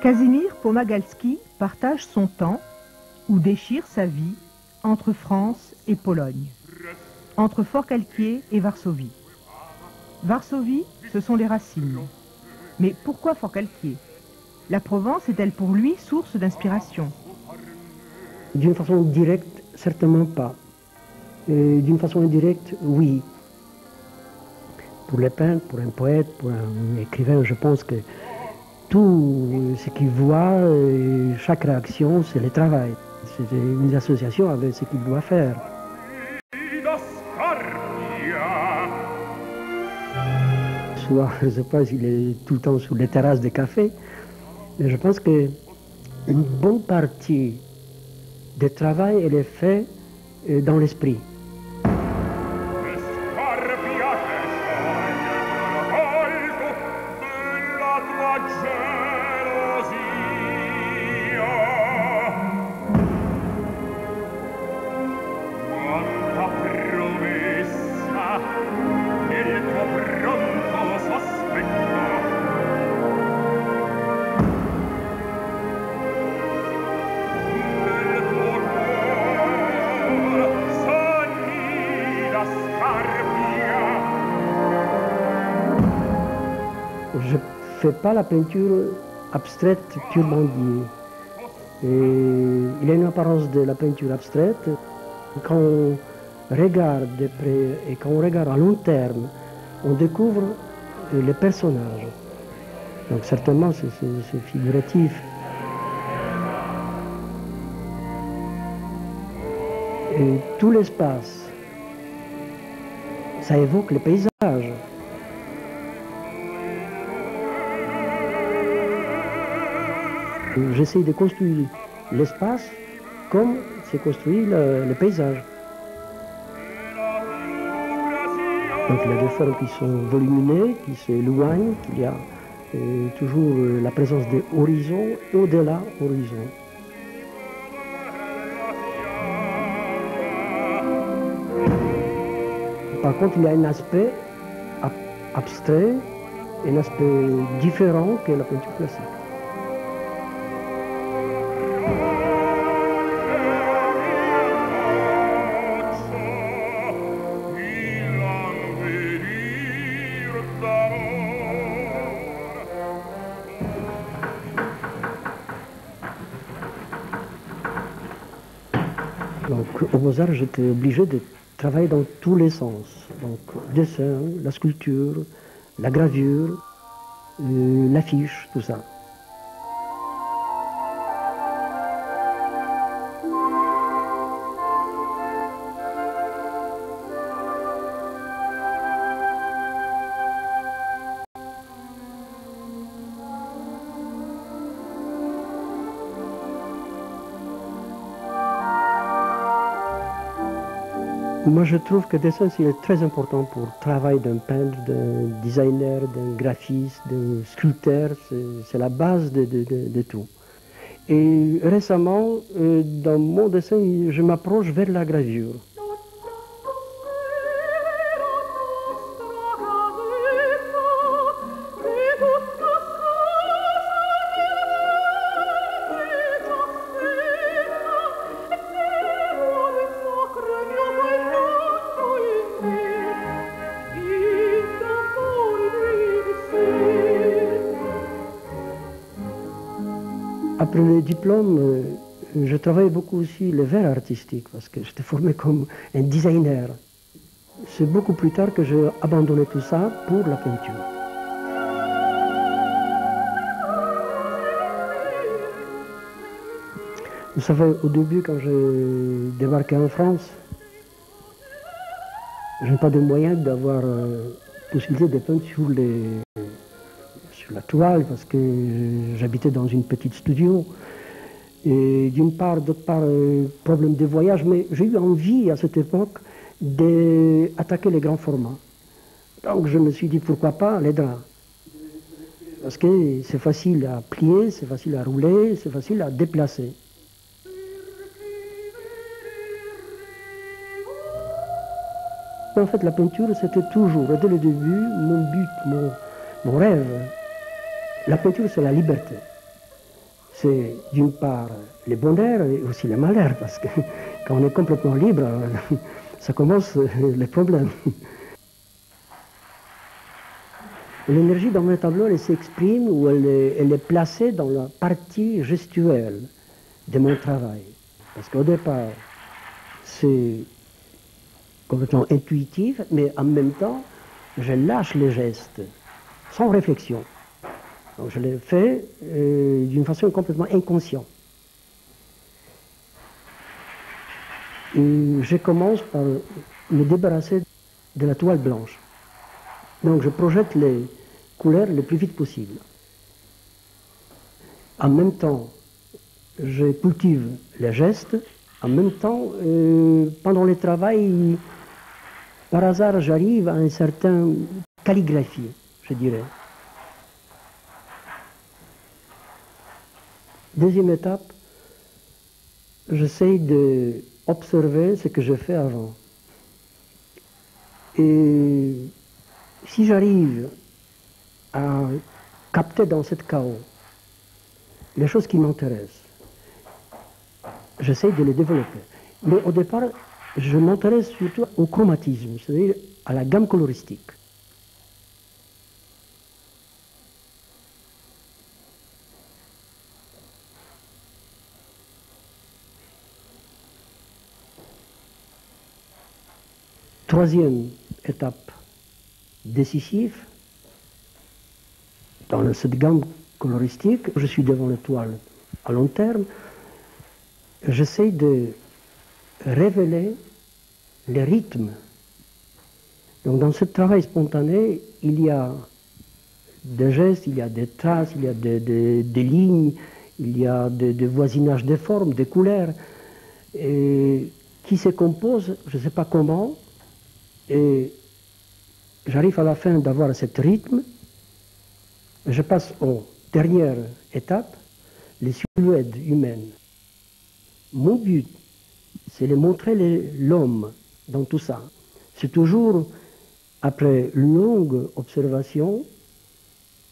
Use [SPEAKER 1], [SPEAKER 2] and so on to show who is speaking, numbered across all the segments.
[SPEAKER 1] Kazimierz Pomagalski partage son temps, ou déchire sa vie, entre France et Pologne, entre Forcalquier et Varsovie. Varsovie, ce sont les racines. Mais pourquoi Forcalquier? La Provence est-elle pour lui source d'inspiration?
[SPEAKER 2] D'une façon directe, certainement pas. D'une façon indirecte, oui. Pour les peintres, pour un poète, pour un écrivain, je pense que tout ce qu'il voit, chaque réaction, c'est le travail. C'est une association avec ce qu'il doit faire. Souvent, je ne sais pas s'il est tout le temps sur les terrasses des cafés, mais je pense qu'une bonne partie du travail, elle est faite dans l'esprit. Je ne fais pas la peinture abstraite purement dit. Il y a une apparence de la peinture abstraite. Quand on regarde de près et quand on regarde à long terme, on découvre les personnages. Donc certainement c'est figuratif. Et tout l'espace, ça évoque les paysages. J'essaie de construire l'espace comme c'est construit le paysage. Donc il y a des formes qui sont volumineuses, qui s'éloignent, qu'il y a toujours la présence des horizons et au-delà horizon. Par contre, il y a un aspect abstrait, un aspect différent que la peinture classique. Donc, au Beaux-Arts, j'étais obligé de travailler dans tous les sens. Donc, le dessin, la sculpture, la gravure, l'affiche, tout ça. Moi, je trouve que le dessin, c'est très important pour le travail d'un peintre, d'un designer, d'un graphiste, d'un sculpteur. C'est la base de tout. Et récemment, dans mon dessin, je m'approche vers la gravure. Après le diplôme, je travaille beaucoup aussi les verts artistiques parce que j'étais formé comme un designer. C'est beaucoup plus tard que j'ai abandonné tout ça pour la peinture. Vous savez, au début, quand j'ai débarqué en France, je n'ai pas de moyens d'avoir possibilité de peindre sur la toile parce que j'habitais dans une petite studio. Et d'une part, d'autre part, problème de voyage, mais j'ai eu envie à cette époque d'attaquer les grands formats. Donc je me suis dit pourquoi pas les draps. Parce que c'est facile à plier, c'est facile à rouler, c'est facile à déplacer. En fait, la peinture, c'était toujours, dès le début, mon but, mon rêve. La peinture, c'est la liberté. c'est d'une part les bonheurs et aussi les malheurs, parce que quand on est complètement libre, ça commence les problèmes. L'énergie dans mes tableaux, elle s'exprime ou elle est placée dans la partie gestuelle de mon travail. Parce qu'au départ, c'est complètement intuitif, mais en même temps, je lâche les gestes, sans réflexion. Donc je les fais d'une façon complètement inconsciente. Et je commence par me débarrasser de la toile blanche. Donc je projette les couleurs le plus vite possible. En même temps, je cultive les gestes. En même temps, pendant le travail, par hasard, j'arrive à une certaine calligraphie, je dirais. Deuxième étape, j'essaie d'observer ce que je fais avant. Et si j'arrive à capter dans cette chaos les choses qui m'intéressent, j'essaie de les développer. Mais au départ, je m'intéresse surtout au chromatisme, c'est-à-dire à la gamme coloristique. Troisième étape décisive, dans cette gamme coloristique, je suis devant la toile à long terme, j'essaie de révéler les rythmes. Donc dans ce travail spontané, il y a des gestes, il y a des traces, il y a des lignes, il y a des voisinages de formes, des couleurs, et qui se composent, je ne sais pas comment, et j'arrive à la fin d'avoir ce rythme. Je passe aux dernières étapes, les silhouettes humaines. Mon but, c'est de montrer l'homme dans tout ça. C'est toujours après une longue observation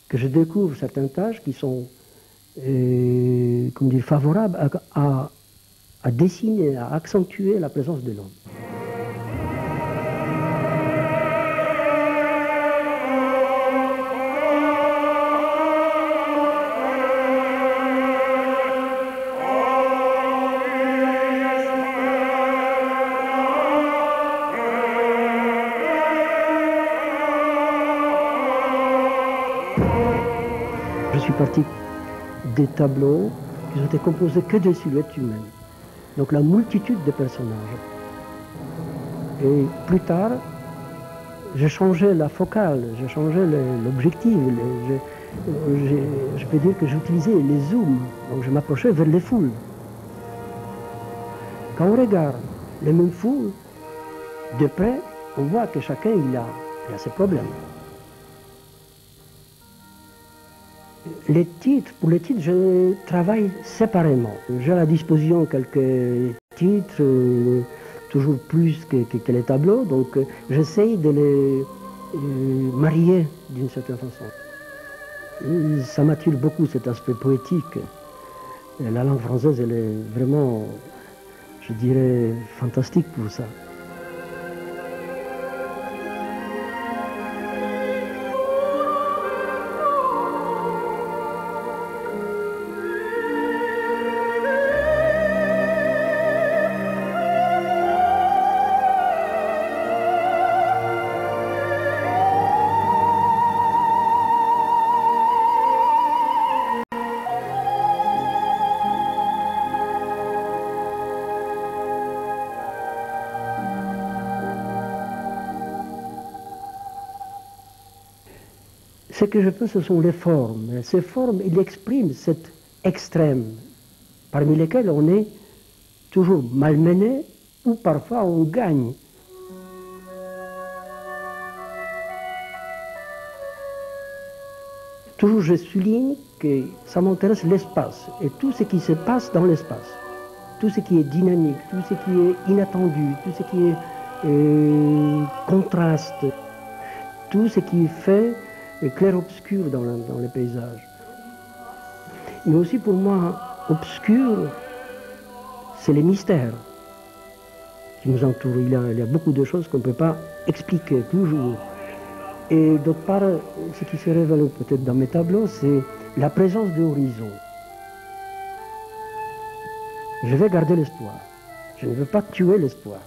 [SPEAKER 2] que je découvre certaines tâches qui sont favorables à dessiner, à accentuer la présence de l'homme. Je suis parti des tableaux qui ont été composés que de silhouettes humaines. Donc la multitude de personnages. Et plus tard, j'ai changé la focale, j'ai changé l'objectif. Je peux dire que j'utilisais les zooms. Donc je m'approchais vers les foules. Quand on regarde les mêmes foules, de près, on voit que chacun il a ses problèmes. Pour les titres, je travaille séparément. J'ai à la disposition quelques titres, toujours plus que les tableaux, donc j'essaye de les marier d'une certaine façon. Ça m'attire beaucoup cet aspect poétique. La langue française, elle est vraiment, je dirais, fantastique pour ça. Ce que je fais, ce sont les formes. Ces formes, ils expriment cet extrême, parmi lesquels on est toujours malmené ou parfois on gagne. Toujours je souligne que ça m'intéresse l'espace et tout ce qui se passe dans l'espace. Tout ce qui est dynamique, tout ce qui est inattendu, tout ce qui est contraste, tout ce qui fait clair-obscur dans le paysage. Mais aussi pour moi, obscur, c'est les mystères qui nous entourent. Il y a beaucoup de choses qu'on ne peut pas expliquer toujours. Et d'autre part, ce qui se révèle peut-être dans mes tableaux, c'est la présence de horizons. Je vais garder l'espoir. Je ne veux pas tuer l'espoir.